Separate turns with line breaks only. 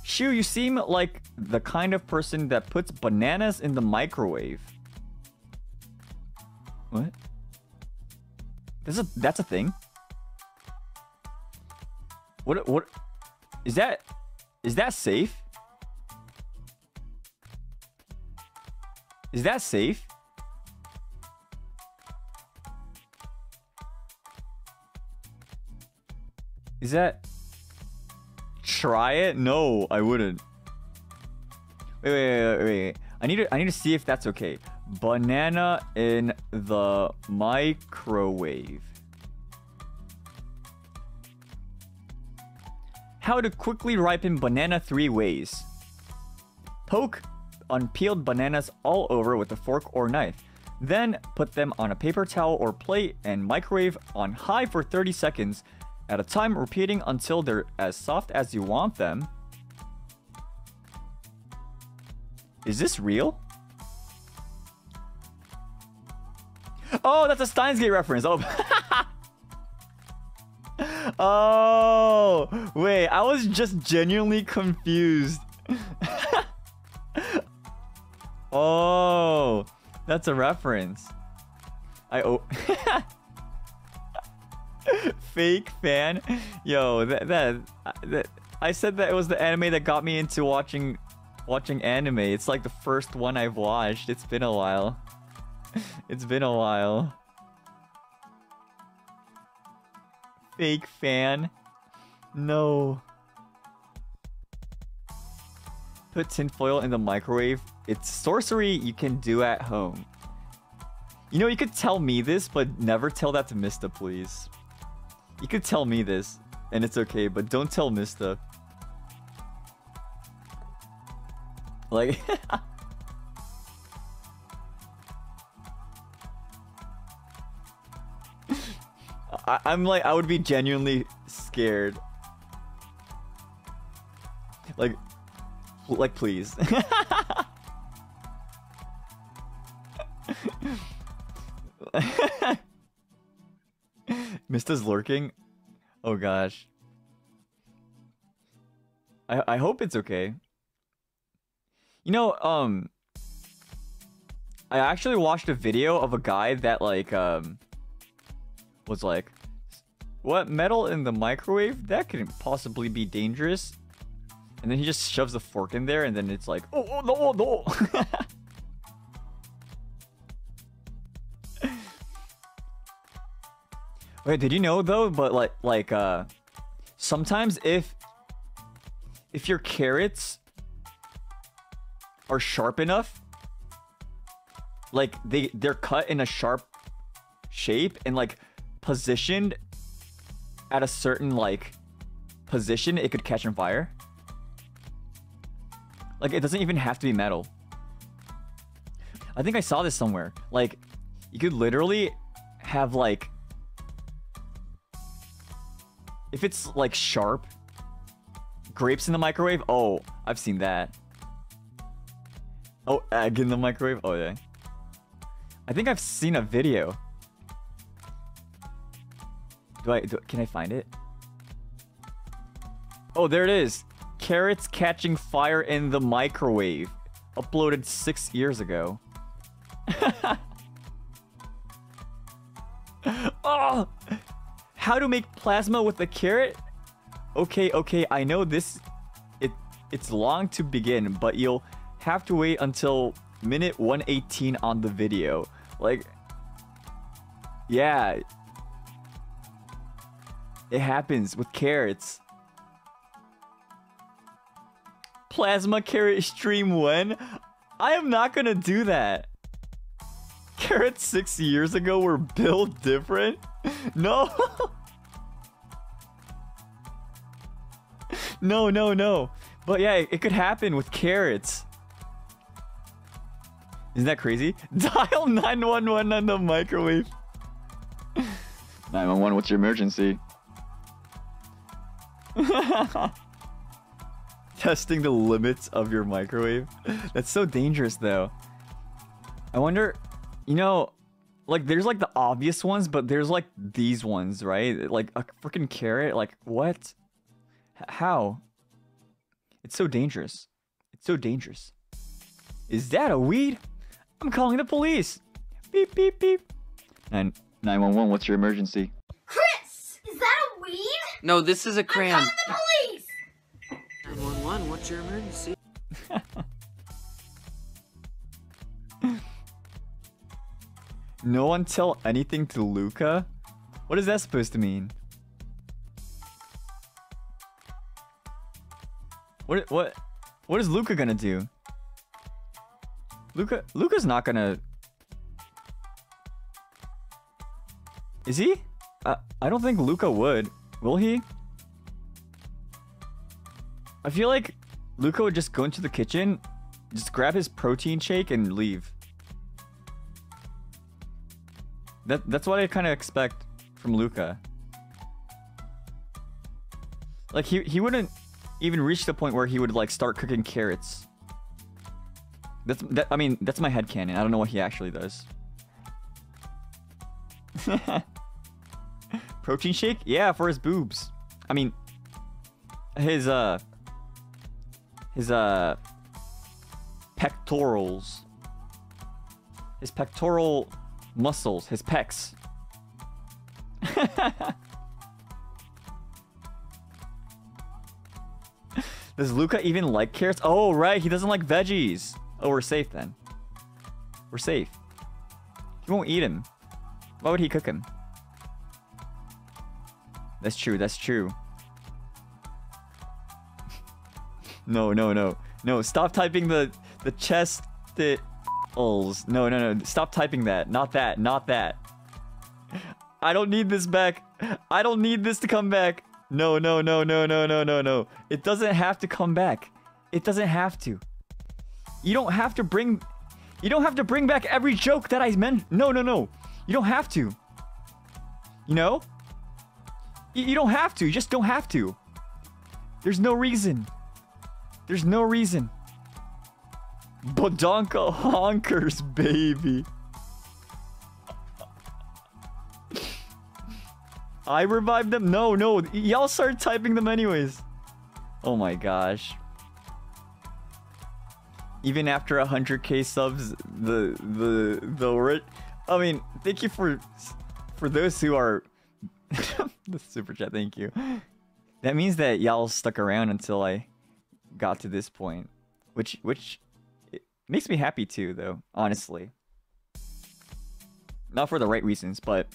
Shu, you seem like the kind of person that puts bananas in the microwave. What? That's a thing? What is that safe? Is that safe? Is that... Try it? No, I wouldn't. Wait. I need to see if that's okay. Banana in the microwave. How to quickly ripen banana 3 ways. Poke unpeeled bananas all over with a fork or knife. Then put them on a paper towel or plate and microwave on high for 30 seconds at a time, repeating until they're as soft as you want them. Is this real? Oh, that's a Steins Gate reference. Oh. Oh, wait, I was just genuinely confused. Oh, that's a reference. Fake fan. Yo, that I said that it was the anime that got me into watching anime. It's like the first one I've watched. It's been a while. It's been a while. Fake fan. No. Put tinfoil in the microwave. It's sorcery you can do at home. You know, you could tell me this, but never tell that to Mysta, please. You could tell me this, and it's okay, but don't tell Mysta. Like... I'm like, I would be genuinely scared. Like please. Mysta's lurking. Oh gosh. I hope it's okay. You know, I actually watched a video of a guy that like was like, what, metal in the microwave? That couldn't possibly be dangerous. And then he just shoves a fork in there, and then it's like, oh no, no. Wait, did you know though? But like sometimes if your carrots are sharp enough, like they're cut in a sharp shape and like positioned at a certain like position, it could catch on fire. Like, it doesn't even have to be metal. I think I saw this somewhere. Like, you could literally have like, if it's like sharp, grapes in the microwave. Oh, I've seen that. Oh, egg in the microwave. Oh yeah. I think I've seen a video. Can I find it? Oh, there it is. Carrots catching fire in the microwave. Uploaded 6 years ago. Oh! How to make plasma with a carrot? Okay, I know this. It's long to begin, but you'll have to wait until minute 118 on the video. Like, yeah. It happens with carrots. Plasma carrot stream when? I am not gonna do that. Carrots 6 years ago were built different? No. No. But yeah, it could happen with carrots. Isn't that crazy? Dial 911 on the microwave. 911, what's your emergency? Testing the limits of your microwave. That's so dangerous though. I wonder, you know, like there's like the obvious ones, but there's like these ones, right? Like a freaking carrot. Like what? How? It's so dangerous. It's so dangerous. Is that a weed? I'm calling the police. Beep, beep, beep. 911, what's your emergency?
Chris, is that a weed?
No, this is a crayon.
I'm calling the police.
911, what's your emergency?
No one tell anything to Luca? What is that supposed to mean? What is Luca gonna do? Luca's not gonna... Is he? I don't think Luca would. Will he? I feel like Luca would just go into the kitchen, just grab his protein shake and leave. That's what I kind of expect from Luca. Like he wouldn't even reach the point where he would like start cooking carrots. I mean, that's my headcanon. I don't know what he actually does. Protein shake? Yeah, for his boobs. I mean, his pectorals. His pectoral muscles, his pecs. Does Luca even like carrots? Oh, right, he doesn't like veggies. Oh, we're safe then. We're safe. He won't eat him. Why would he cook him? That's true, that's true. No, stop typing the chest ulls. No. Stop typing that. Not that. I don't need this back. I don't need this to come back. No. It doesn't have to come back. It doesn't have to. You don't have to bring back every joke that I meant. No. You don't have to. You know? You don't have to. You just don't have to. There's no reason. There's no reason. Badonka honkers, baby. I revived them? No. Y'all started typing them anyways. Oh my gosh. Even after 100k subs, I mean, thank you for those who are the super chat. Thank you. That means that y'all stuck around until I got to this point, which it makes me happy too, though. Honestly, not for the right reasons, but